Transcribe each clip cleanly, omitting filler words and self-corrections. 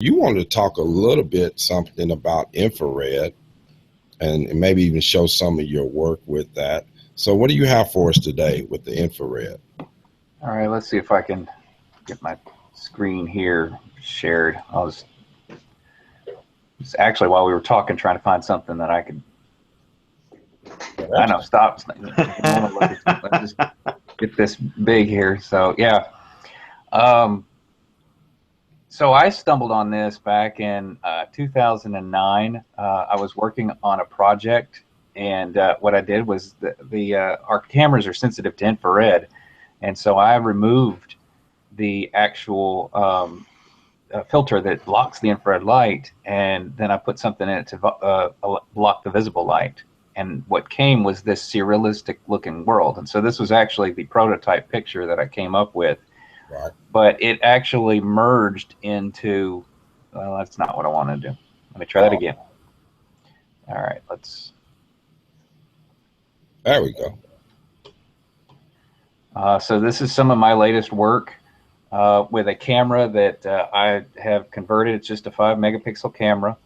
You wanted to talk a little bit something about infrared and maybe even show some of your work with that. So what do you have for us today with the infrared? All right, let's see if I can get my screen here shared. I was actually, while we were talking, trying to find something that I could. I know, stop. Let's just get this big here. So yeah. So I stumbled on this back in 2009. I was working on a project, and what I did was our cameras are sensitive to infrared, and so I removed the actual filter that blocks the infrared light, and then I put something in it to block the visible light. And what came was this surrealistic looking world. And so this was actually the prototype picture that I came up with. Right. But it actually merged into, well, that's not what I want to do. Let me try that again. All right, there we go. So this is some of my latest work with a camera that I have converted. It's just a 5 megapixel camera.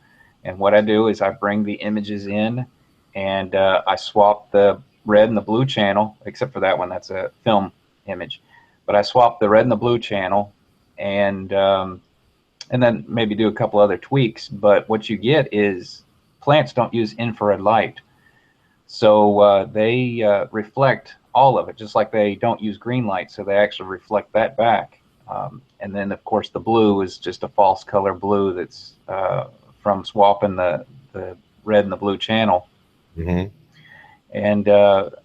And what I do is I bring the images in, and I swap the red and the blue channel, except for that one, that's a film image. But I swap the red and the blue channel, and then maybe do a couple other tweaks. But what you get is plants don't use infrared light, so they reflect all of it, just like they don't use green light, so they actually reflect that back. And then, of course, the blue is just a false color blue that's from swapping the red and the blue channel. Mm-hmm. And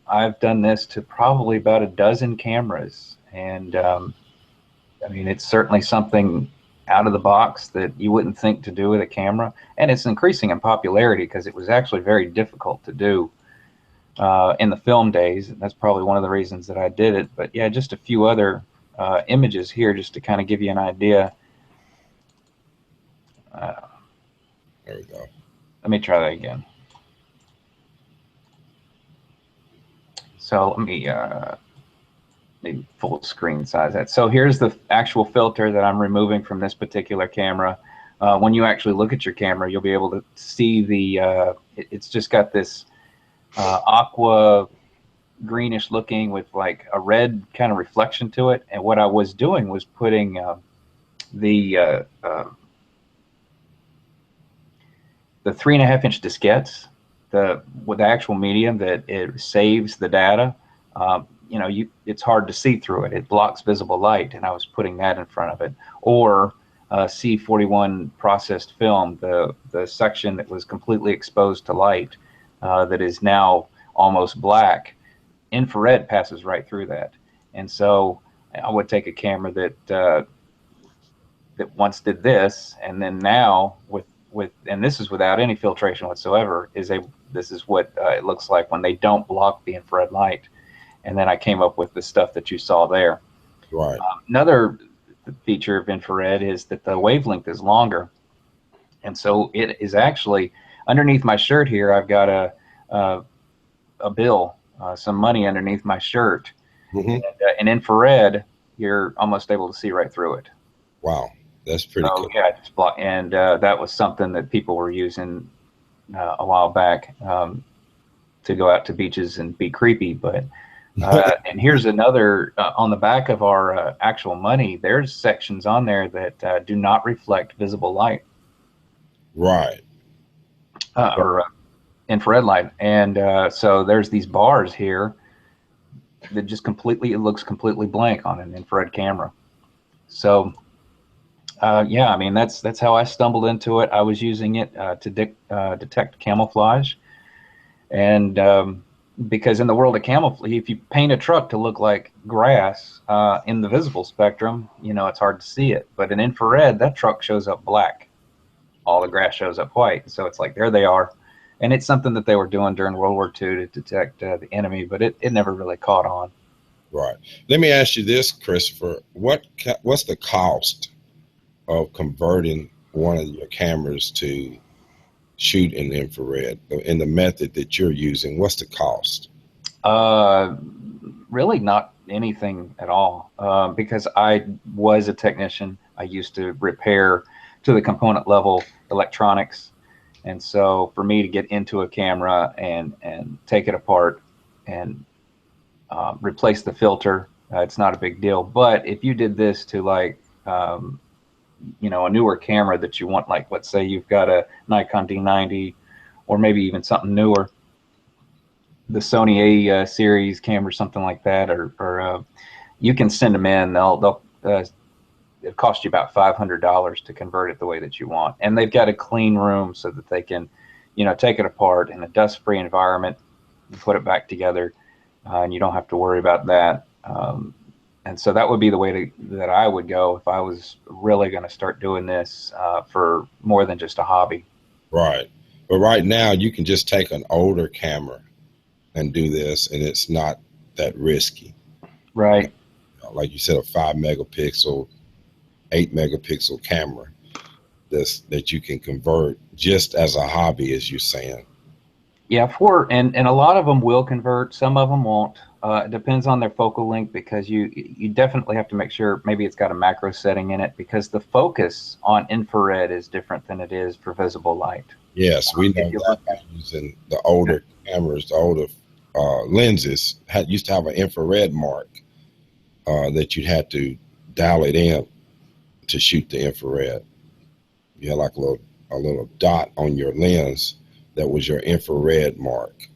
I've done this to probably about a dozen cameras. And I mean, it's certainly something out of the box that you wouldn't think to do with a camera. And it's increasing in popularity because it was actually very difficult to do in the film days. That's probably one of the reasons that I did it. But yeah, just a few other images here just to kind of give you an idea. There we go. Let me try that again. So let me full screen size that. So here's the actual filter that I'm removing from this particular camera. When you actually look at your camera, you'll be able to see the, it's just got this aqua greenish looking with like a red kind of reflection to it. And what I was doing was putting the 3.5-inch diskettes, with the actual medium that it saves the data. You know, it's hard to see through it. It blocks visible light, and I was putting that in front of it. Or C41 processed film, the section that was completely exposed to light, that is now almost black. Infrared passes right through that, and so I would take a camera that once did this, and then now with and this is without any filtration whatsoever. This is what it looks like when they don't block the infrared light. And then I came up with the stuff that you saw there. Right. Another feature of infrared is that the wavelength is longer, and so it is actually underneath my shirt here. I've got a bill, some money underneath my shirt. Mm-hmm. And in infrared, you're almost able to see right through it. Wow, that's pretty cool. Yeah, just block, and that was something that people were using a while back to go out to beaches and be creepy, but. And here's another, on the back of our actual money, there's sections on there that do not reflect visible light. Right. Or infrared light. And so there's these bars here that just completely, it looks completely blank on an infrared camera. So, yeah, I mean, that's how I stumbled into it. I was using it to detect camouflage. And because in the world of camouflage, if you paint a truck to look like grass in the visible spectrum, you know, it's hard to see it. But in infrared, that truck shows up black. All the grass shows up white. So it's like, there they are. And it's something that they were doing during World War II to detect the enemy, but it never really caught on. Right. Let me ask you this, Christopher. What's the cost of converting one of your cameras to shoot in infrared in the method that you're using? What's the cost? Really not anything at all, because I was a technician. I used to repair to the component level electronics. And so for me to get into a camera and take it apart and replace the filter, it's not a big deal. But if you did this to like, you know, a newer camera that you want, like let's say you've got a Nikon D90 or maybe even something newer, the Sony A series camera, something like that, or you can send them in. They'll it cost you about $500 to convert it the way that you want, and they've got a clean room so that they can, you know, take it apart in a dust-free environment and put it back together, and you don't have to worry about that. And so that would be the way that I would go if I was really going to start doing this for more than just a hobby. Right. But right now you can just take an older camera and do this, and it's not that risky. Right. Like you said, a 5 megapixel, 8 megapixel camera that you can convert just as a hobby, as you're saying. Yeah, and a lot of them will convert. Some of them won't. It depends on their focal length, because you definitely have to make sure maybe it's got a macro setting in it, because the focus on infrared is different than it is for visible light. Yes, we know that using the older cameras, the older lenses used to have an infrared mark that you had to dial it in to shoot the infrared. You had like a little dot on your lens that was your infrared mark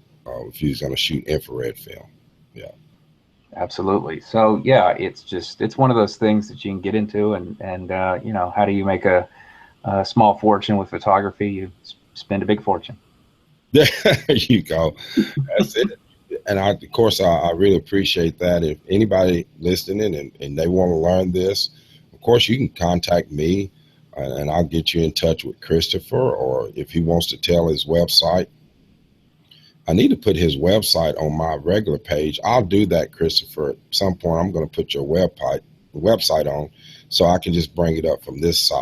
if you was going to shoot infrared film. Yeah, absolutely. So yeah, it's one of those things that you can get into, and you know, how do you make a small fortune with photography? You spend a big fortune. There you go. That's it. And of course, I really appreciate that. If anybody listening and they want to learn this, of course, you can contact me and I'll get you in touch with Christoper, or if he wants to tell his website. I need to put his website on my regular page. I'll do that, Christoper. At some point, I'm going to put your website on so I can just bring it up from this side.